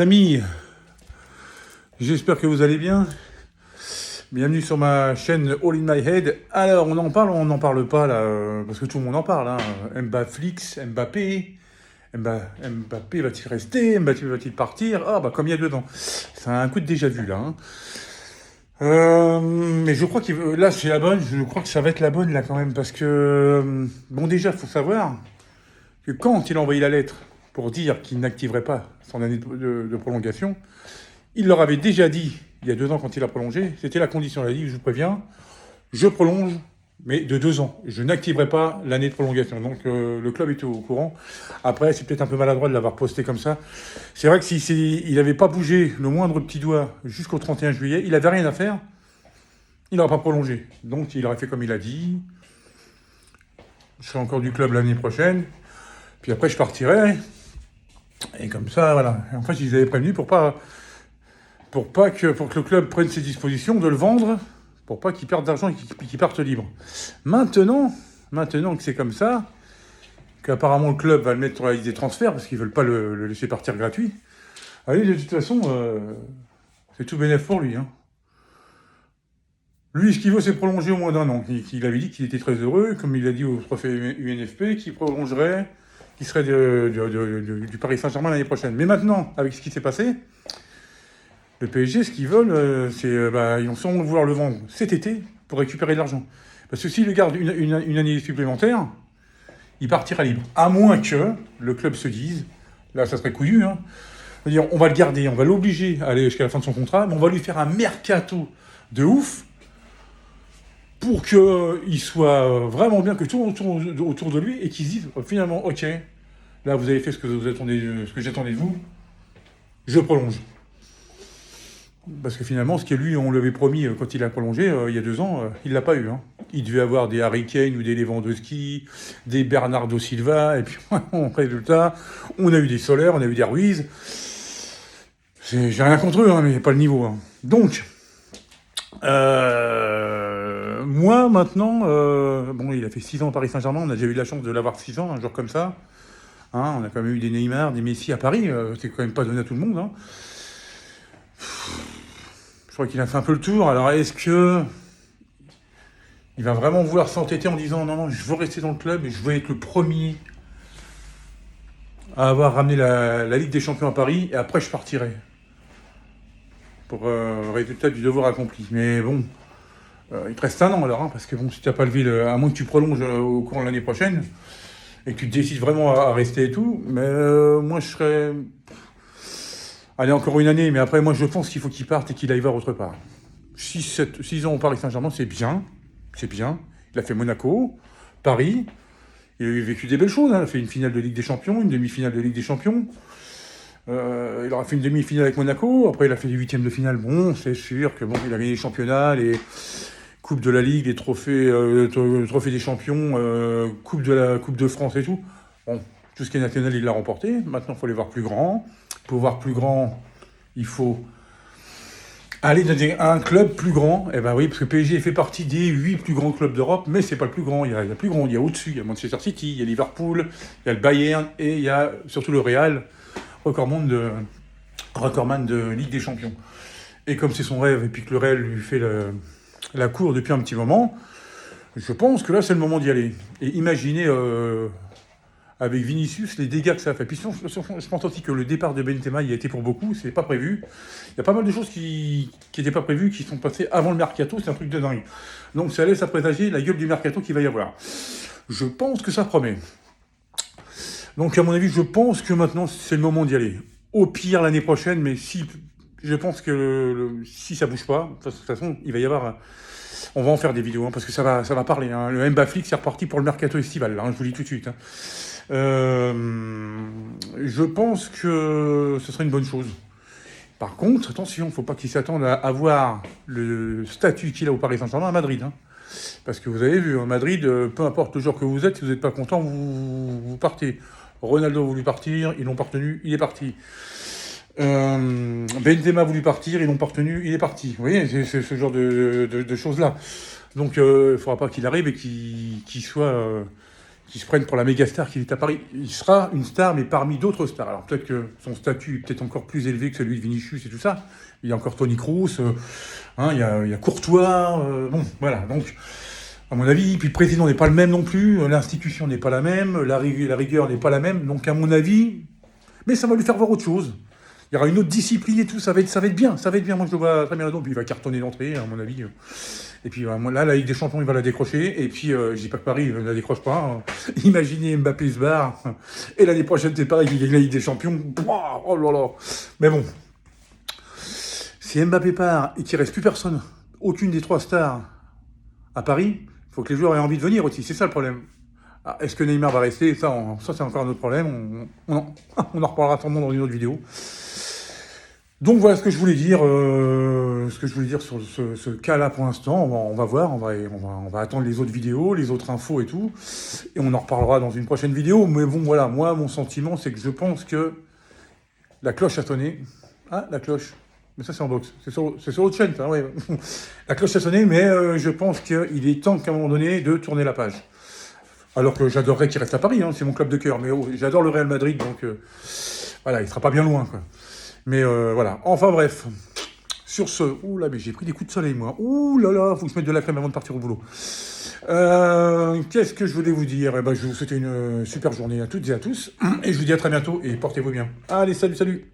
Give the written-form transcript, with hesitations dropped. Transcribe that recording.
Amis, j'espère que vous allez bien. Bienvenue sur ma chaîne All in My Head. Alors, on en parle ou on n'en parle pas là parce que tout le monde en parle. Mbappé, Mbappé va-t-il rester? Mbappé va-t-il partir? Ah, bah, comme il y a 2 ans. C'est un coup de déjà-vu là. Mais je crois que là, c'est la bonne. Je crois que ça va être la bonne là quand même parce que, bon, déjà, il faut savoir que quand il a envoyé la lettre pour dire qu'il n'activerait pas son année de prolongation, il leur avait déjà dit, il y a 2 ans quand il a prolongé, c'était la condition. Il a dit, je vous préviens, je prolonge, mais de 2 ans. Je n'activerai pas l'année de prolongation. Donc le club était au courant. Après, c'est peut-être un peu maladroit de l'avoir posté comme ça. C'est vrai que s'il n'avait pas bougé le moindre petit doigt jusqu'au 31 juillet, il n'avait rien à faire, il n'aurait pas prolongé. Donc il aurait fait comme il a dit. Je serai encore du club l'année prochaine. Puis après, je partirai. Et comme ça, voilà. Et en fait, ils avaient prévenu pour que le club prenne ses dispositions de le vendre, pour pas qu'il perde d'argent et qu'il parte libre. Maintenant que c'est comme ça, qu'apparemment le club va le mettre sur la liste des transferts, parce qu'ils veulent pas le laisser partir gratuit, allez, de toute façon, c'est tout bénef pour lui. Lui, ce qu'il veut, c'est prolonger au moins d'1 an. Il avait dit qu'il était très heureux, comme il a dit au trophée UNFP, qu'il prolongerait, qu'il serait du Paris Saint-Germain l'année prochaine. Mais maintenant, avec ce qui s'est passé, le PSG, ce qu'ils veulent, c'est ils vont sûrement vouloir le vendre cet été pour récupérer de l'argent. Parce que s'il le garde une année supplémentaire, il partira libre. À moins que le club se dise, là ça serait couillu, c'est-à-dire on va le garder, on va l'obliger à aller jusqu'à la fin de son contrat, mais on va lui faire un mercato de ouf pour qu'il soit vraiment bien, que tout autour de lui, et qu'il se dise finalement, ok, là vous avez fait ce que j'attendais de vous, je prolonge. Parce que finalement, ce que lui, on l'avait promis quand il a prolongé, il y a 2 ans, il l'a pas eu. Il devait avoir des Harry Kane ou des Lewandowski, des Bernardo Silva, et puis en résultat, on a eu des Soler, on a eu des Ruiz. J'ai rien contre eux, mais pas le niveau. Donc, moi, maintenant, bon, il a fait 6 ans au Paris Saint-Germain, on a déjà eu la chance de l'avoir 6 ans, un jour comme ça. On a quand même eu des Neymar, des Messi à Paris, c'est quand même pas donné à tout le monde. Je crois qu'il a fait un peu le tour. Alors, est-ce que il va vraiment vouloir s'entêter en disant non, je veux rester dans le club et je veux être le premier à avoir ramené la Ligue des Champions à Paris et après je partirai pour résultat du devoir accompli. Mais bon, il te reste 1 an alors, parce que bon, si tu n'as pas levé, à moins que tu prolonges au cours de l'année prochaine et que tu décides vraiment à rester et tout, mais moi je serais... Allez, encore 1 année, mais après, moi, je pense qu'il faut qu'il parte et qu'il aille voir autre part. 6 ans au Paris Saint-Germain, c'est bien. C'est bien. Il a fait Monaco, Paris. Il a vécu des belles choses. Il a fait une finale de Ligue des Champions, une demi-finale de Ligue des Champions. Il aura fait une demi-finale avec Monaco. Après, il a fait les 8e de finale. Bon, c'est sûr que bon, il a gagné les championnats, les Coupes de la Ligue, les trophées des champions, Coupe de France et tout. Bon, tout ce qui est national, il l'a remporté. Maintenant, il faut les voir plus grands. Pour voir plus grand, il faut aller dans un club plus grand. Eh ben oui, parce que PSG fait partie des 8 plus grands clubs d'Europe, mais c'est pas le plus grand. Il y a plus grand, il y a au-dessus, il y a Manchester City, il y a Liverpool, il y a le Bayern, et il y a surtout le Real, recordman de Ligue des Champions. Et comme c'est son rêve, et puis que le Real lui fait la cour depuis un petit moment, je pense que là, c'est le moment d'y aller. Et imaginez... avec Vinicius, les dégâts que ça a fait. Puis je pense aussi que le départ de Benzema y a été pour beaucoup, c'est pas prévu. Il y a pas mal de choses qui n'étaient pas prévues, qui sont passées avant le mercato, c'est un truc de dingue. Donc ça laisse à présager la gueule du mercato qu'il va y avoir. Je pense que ça promet. Donc à mon avis, je pense que maintenant c'est le moment d'y aller. Au pire l'année prochaine, mais je pense que si ça bouge pas, de toute façon, il va y avoir... On va en faire des vidéos, parce que ça va parler. Le Mbappé, c'est reparti pour le mercato estival, je vous le dis tout de suite. Je pense que ce serait une bonne chose. Par contre, attention, il ne faut pas qu'il s'attende à avoir le statut qu'il a au Paris Saint-Germain à Madrid. Parce que vous avez vu, Madrid, peu importe le joueur que vous êtes, si vous n'êtes pas content, vous partez. Ronaldo a voulu partir, ils l'ont pas retenu, il est parti. Benzema a voulu partir, ils l'ont pas retenu, il est parti. Vous voyez, c'est ce genre de choses-là. Donc, il ne faudra pas qu'il arrive et qu'il qui se prennent pour la méga star qu'il est à Paris. Il sera une star, mais parmi d'autres stars. Alors peut-être que son statut est peut-être encore plus élevé que celui de Vinicius et tout ça. Il y a encore Toni Kroos, il y a Courtois, bon, voilà. Donc, à mon avis, puis le président n'est pas le même non plus, l'institution n'est pas la même, la rigueur n'est pas la même. Donc, à mon avis, mais ça va lui faire voir autre chose. Il y aura une autre discipline et tout, ça va être bien, ça va être bien. Moi, je le vois très bien là-dedans. Puis il va cartonner d'entrée, à mon avis. Et puis là, la Ligue des Champions, il va la décrocher. Et puis, je dis pas que Paris ne la décroche pas. Imaginez Mbappé se barre. Et l'année prochaine, c'est pareil, il gagne la Ligue des Champions. Oh là là. Mais bon, si Mbappé part et qu'il ne reste plus personne, aucune des 3 stars à Paris, il faut que les joueurs aient envie de venir aussi. C'est ça le problème. Ah, est-ce que Neymar va rester? Ça c'est encore un autre problème. On en reparlera sûrement dans une autre vidéo. Donc voilà ce que je voulais dire, sur ce cas-là pour l'instant. On va voir, on va attendre les autres vidéos, les autres infos et tout, et on en reparlera dans une prochaine vidéo. Mais bon, voilà, moi, mon sentiment, c'est que je pense que la cloche a sonné. Ah, la cloche. Mais ça, c'est en box. C'est sur l'autre chaîne, ça, ouais. La cloche a sonné, mais je pense qu'il est temps qu'à un moment donné de tourner la page. Alors que j'adorerais qu'il reste à Paris, c'est mon club de cœur. Mais j'adore le Real Madrid, donc voilà, il sera pas bien loin, quoi. Mais voilà, enfin bref, sur ce, ouh là, mais j'ai pris des coups de soleil moi, ouh là là, faut que je mette de la crème avant de partir au boulot. Qu'est-ce que je voulais vous dire? Je vais vous souhaiter une super journée à toutes et à tous, et je vous dis à très bientôt, et portez-vous bien. Allez, salut, salut!